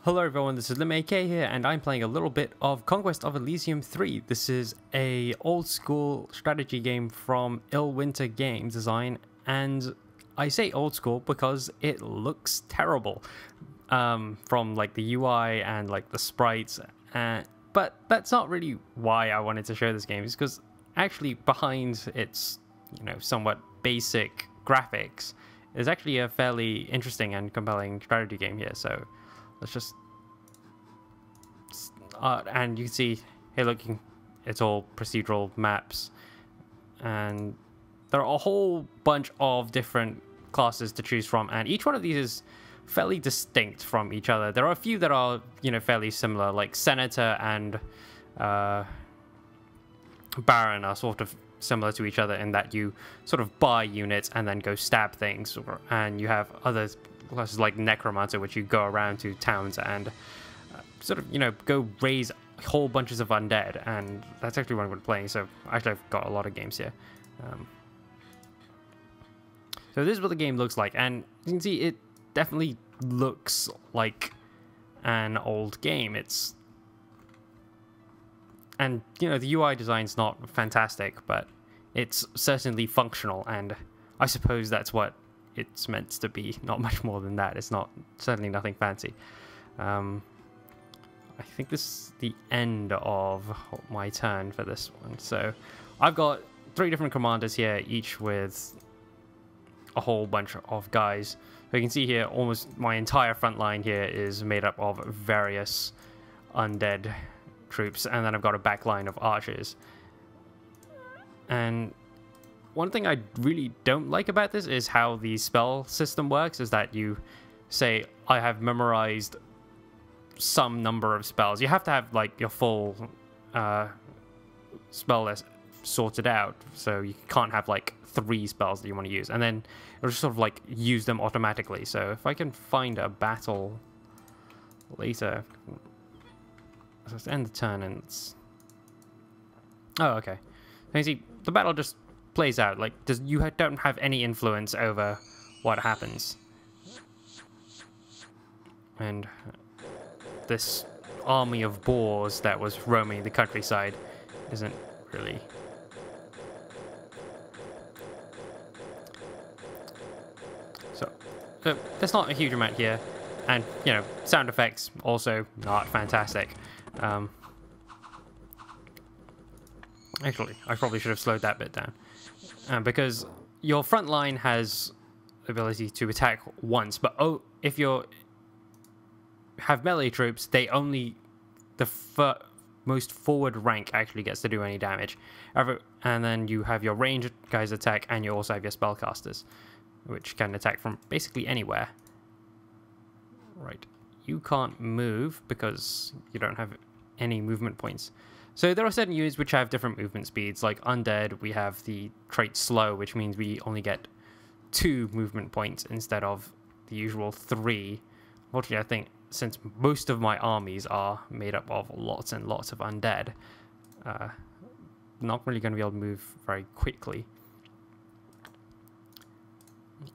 Hello everyone, this is LimAK here, and I'm playing a little bit of Conquest of Elysium 3. This is a old school strategy game from Illwinter Game Design, and I say old school because it looks terrible from like the UI and like the sprites, but that's not really why I wanted to show this game. It's because actually behind its somewhat basic graphics is actually a fairly interesting and compelling strategy game here. So let's just and you can see here, looking, it's all procedural maps, and there are a whole bunch of different classes to choose from, and each one of these is fairly distinct from each other. There are a few that are fairly similar, like Senator and Baron are sort of similar to each other in that you sort of buy units and then go stab things, and you have other classes like Necromancer, which you go around to towns and sort of go raise whole bunches of undead, and that's actually what I'm playing. So actually I've got a lot of games here. So this is what the game looks like, and you can see it definitely looks like an old game. And the UI design's not fantastic, but it's certainly functional, and I suppose that's what it's meant to be. Not much more than that. It's certainly nothing fancy. I think this is the end of my turn for this one. So I've got 3 different commanders here, each with a whole bunch of guys. So you can see here, almost my entire front line here is made up of various undead troops, and then I've got a back line of archers. And one thing I really don't like about this is how the spell system works, is that you say, I have memorized some number of spells. You have to have like your full spell list sorted out, so you can't have like 3 spells that you want to use, and then it'll just sort of like use them automatically. So if I can find a battle later, let's end the turn, and oh, okay. So you see, the battle just plays out. Like, you don't have any influence over what happens. And this army of boars that was roaming the countryside isn't really... So there's not a huge amount here. And, sound effects also not fantastic. Actually, I probably should have slowed that bit down. Because your front line has the ability to attack once, but if you have melee troops, they only... the most forward rank actually gets to do any damage. And then you have your ranged guys attack, and you also have your spellcasters, which can attack from basically anywhere. Right. You can't move because you don't have any movement points. So there are certain units which have different movement speeds. Like Undead, we have the trait Slow, which means we only get 2 movement points instead of the usual 3. Unfortunately, I think since most of my armies are made up of lots and lots of undead, not really going to be able to move very quickly.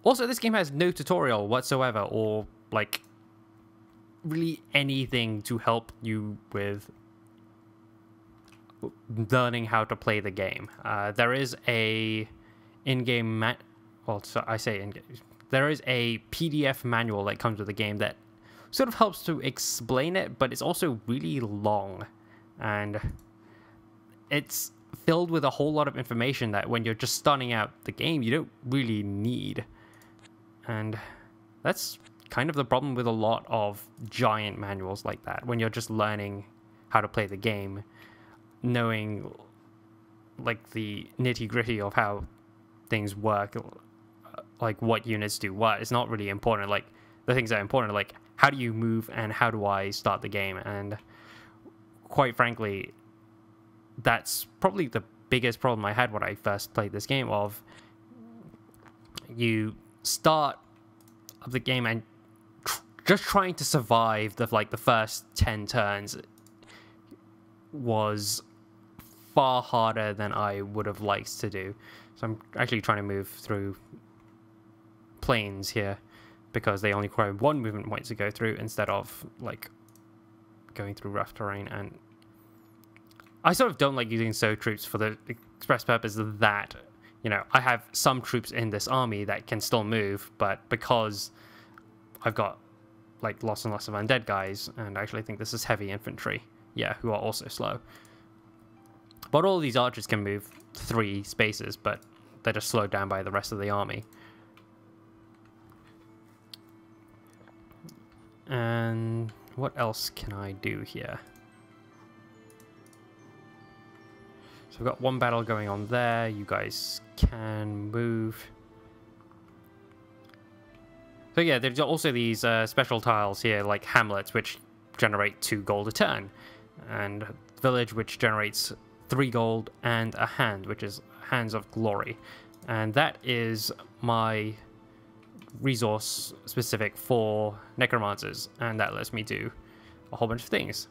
Also, this game has no tutorial whatsoever, or like really anything to help you with learning how to play the game. There is a in-game there is a PDF manual that comes with the game that sort of helps to explain it, but it's also really long, and it's filled with a whole lot of information that when you're just starting out the game, you don't really need. And that's kind of the problem with a lot of giant manuals like that. When you're just learning how to play the game, knowing like the nitty-gritty of how things work, like what units do what, it's not really important. Like, the things that are important are like, how do you move and how do I start the game? And quite frankly, that's probably the biggest problem I had when I first played this game. Of you start of the game and just trying to survive the first 10 turns was far harder than I would have liked to do. So I'm actually trying to move through plains here because they only require 1 movement point to go through instead of like going through rough terrain. And I sort of don't like using so troops for the express purpose that, you know, I have some troops in this army that can still move, but because I've got like lots and lots of undead guys, and I actually think this is heavy infantry, yeah, who are also slow. But all these archers can move 3 spaces, but they're just slowed down by the rest of the army. And what else can I do here? So we've got 1 battle going on there. You guys can move. So yeah, there's also these special tiles here, like hamlets, which generate 2 gold a turn, and village, which generates 3 gold, and a hand, which is Hands of Glory. And that is my resource specific for Necromancers, and that lets me do a whole bunch of things,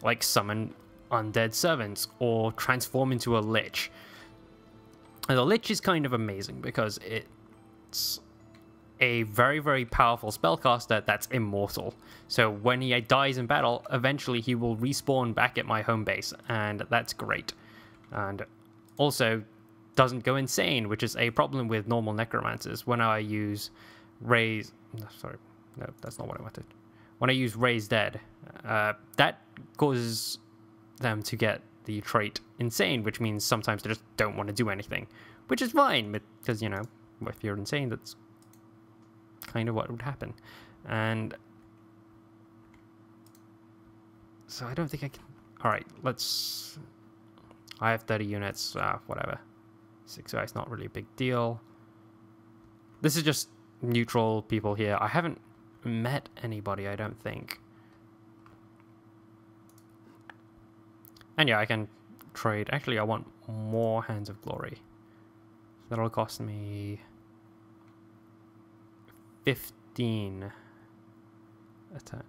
like summon undead servants or transform into a lich. And the lich is kind of amazing because it's a very, very powerful spellcaster that's immortal. So when he dies in battle, eventually he will respawn back at my home base, and that's great. And also doesn't go insane, which is a problem with normal necromancers. When I use raise, sorry, no, that's not what I wanted. When I use raise dead, that causes them to get the trait insane, which means sometimes they just don't want to do anything, which is fine, because, you know, if you're insane, that's kind of what would happen. And so I don't think I can. All right, let's. I have 30 units, whatever. 6 guys, not really a big deal. This is just neutral people here. I haven't met anybody, I don't think. And yeah, I can trade. Actually, I want more Hands of Glory. That'll cost me 15 a turn.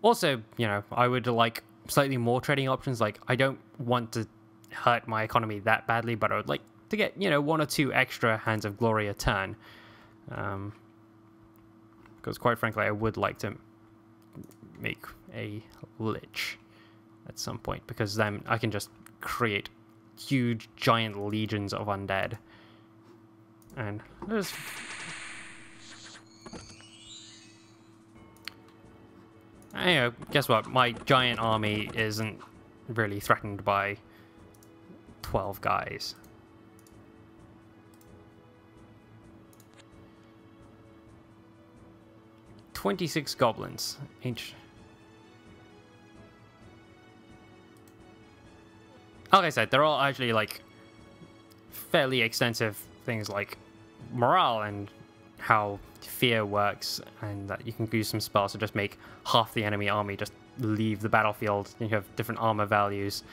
Also, you know, I would like slightly more trading options. Like, I don't want to hurt my economy that badly, but I would like to get, you know, 1 or 2 extra Hands of Glory a turn. Because quite frankly, I would like to make a lich at some point, because then I can just create huge, giant legions of undead. And there's... Anyway, guess what? My giant army isn't really threatened by 12 guys. "26 goblins each." Like I said, they're all actually like fairly extensive things, like morale and how fear works, and that you can use some spells to just make half the enemy army just leave the battlefield. You have different armor values,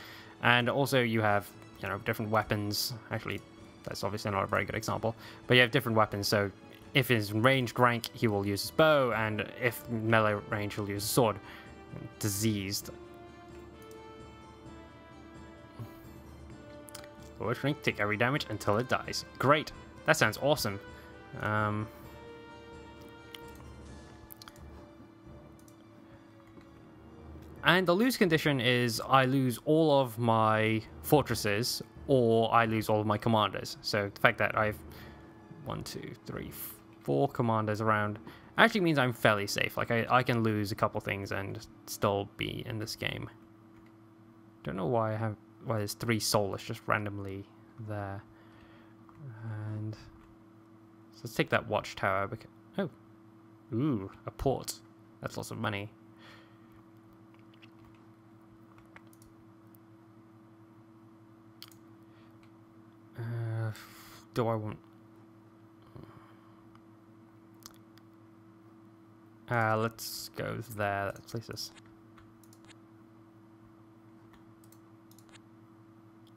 and also you have, you know, different weapons. Actually, that's obviously not a very good example, but you have different weapons. So if he's ranged rank, he will use his bow, and if melee range, he'll use a sword. Diseased. Lower shrink, take every damage until it dies. Great. That sounds awesome. And the lose condition is I lose all of my fortresses, or I lose all of my commanders. So the fact that I've 1, 2, 3, 4 commanders around actually means I'm fairly safe. Like, I can lose a couple things and still be in this game. Don't know why there's 3 soulless just randomly there. And so let's take that watchtower. Oh, ooh, a port. That's lots of money. Do I want... let's go there. That places.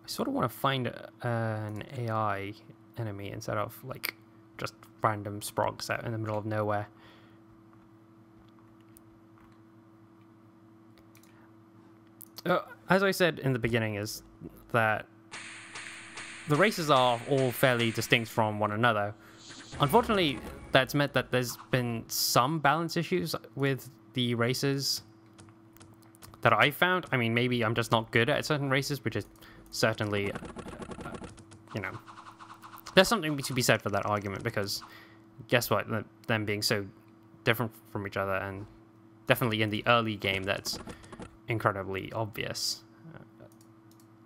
I sort of want to find an AI enemy instead of like just random sprogs out in the middle of nowhere. As I said in the beginning, is that the races are all fairly distinct from one another, Unfortunately, that's meant that there's been some balance issues with the races that I found. I mean, maybe I'm just not good at certain races, which is certainly, you know, there's something to be said for that argument, because guess what? Them being so different from each other, and definitely in the early game, that's incredibly obvious.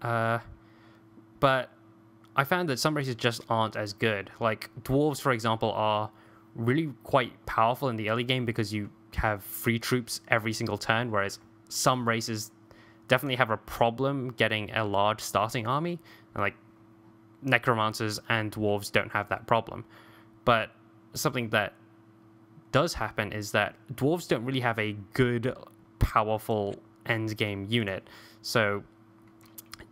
But I found that some races just aren't as good. Like, dwarves, for example, are really quite powerful in the early game because you have free troops every single turn, whereas some races definitely have a problem getting a large starting army. And, like, necromancers and dwarves don't have that problem. But something that does happen is that dwarves don't really have a good, powerful endgame unit. So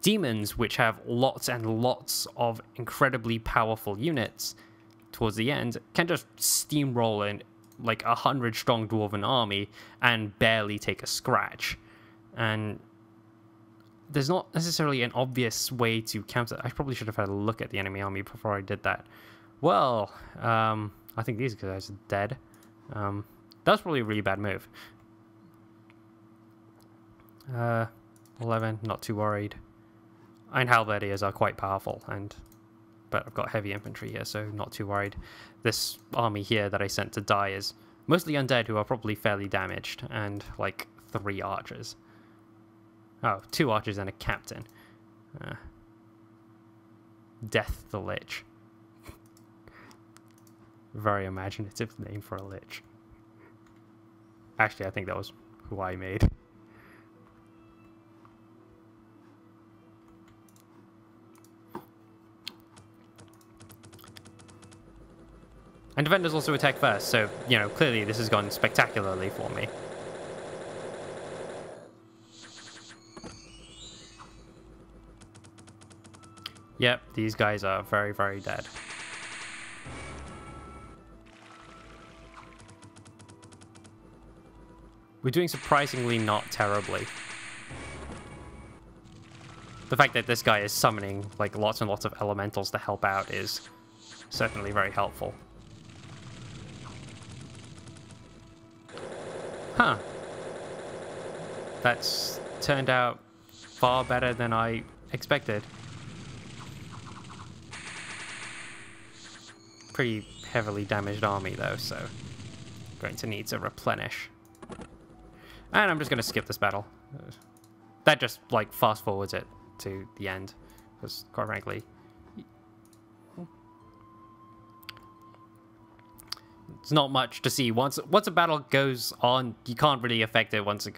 demons, which have lots and lots of incredibly powerful units towards the end, can just steamroll in like 100-strong dwarven army and barely take a scratch. And there's not necessarily an obvious way to counter. I probably should have had a look at the enemy army before I did that. Well, I think these guys are dead. That was probably a really bad move. 11, not too worried. And halberdiers are quite powerful, but I've got heavy infantry here, so not too worried. This army here that I sent to die is mostly undead, who are probably fairly damaged, and like 3 archers. Oh, 2 archers and a captain. Death the Lich. Very imaginative name for a lich. Actually, I think that was who I made. And defenders also attack first, so, you know, clearly this has gone spectacularly for me. Yep, these guys are very, very dead. We're doing surprisingly not terribly. The fact that this guy is summoning like lots and lots of elementals to help out is certainly very helpful. Huh. That's turned out far better than I expected. Pretty heavily damaged army though, so going to need to replenish. And I'm just going to skip this battle. That just like fast forwards it to the end, because quite frankly, it's not much to see. Once a battle goes on, you can't really affect it once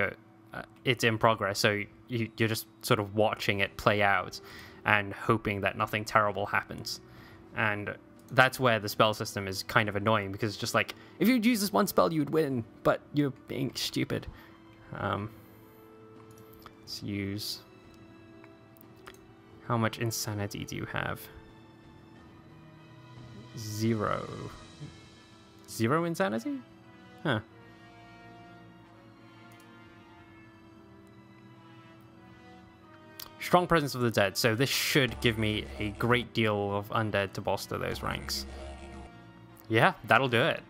it's in progress. So you're just sort of watching it play out and hoping that nothing terrible happens. And that's where the spell system is kind of annoying, because it's just like, if you'd use this one spell, you'd win, but you're being stupid. Let's use... How much insanity do you have? 0. 0 insanity? Huh. Strong presence of the dead. So this should give me a great deal of undead to bolster those ranks. Yeah, that'll do it.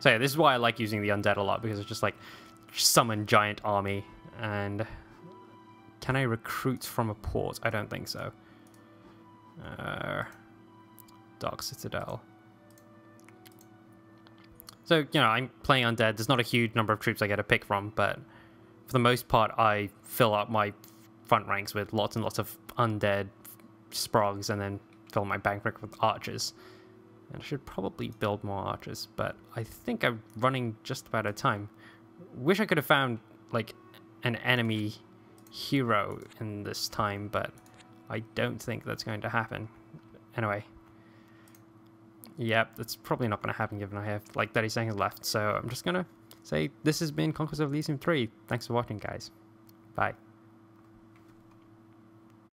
So yeah, this is why I like using the undead a lot, because it's just like summon giant army. And can I recruit from a port? I don't think so. Dark Citadel. So, you know, I'm playing undead. There's not a huge number of troops I get to pick from, but for the most part, I fill up my front ranks with lots and lots of undead sprogs, and then fill my back rank with archers. And I should probably build more archers, but I think I'm running just about out of time. Wish I could have found, like, an enemy hero in this time, but I don't think that's going to happen. Anyway. Yep, that's probably not going to happen given I have, like, 30 seconds left. So I'm just going to say this has been Conquest of Elysium 3. Thanks for watching, guys. Bye.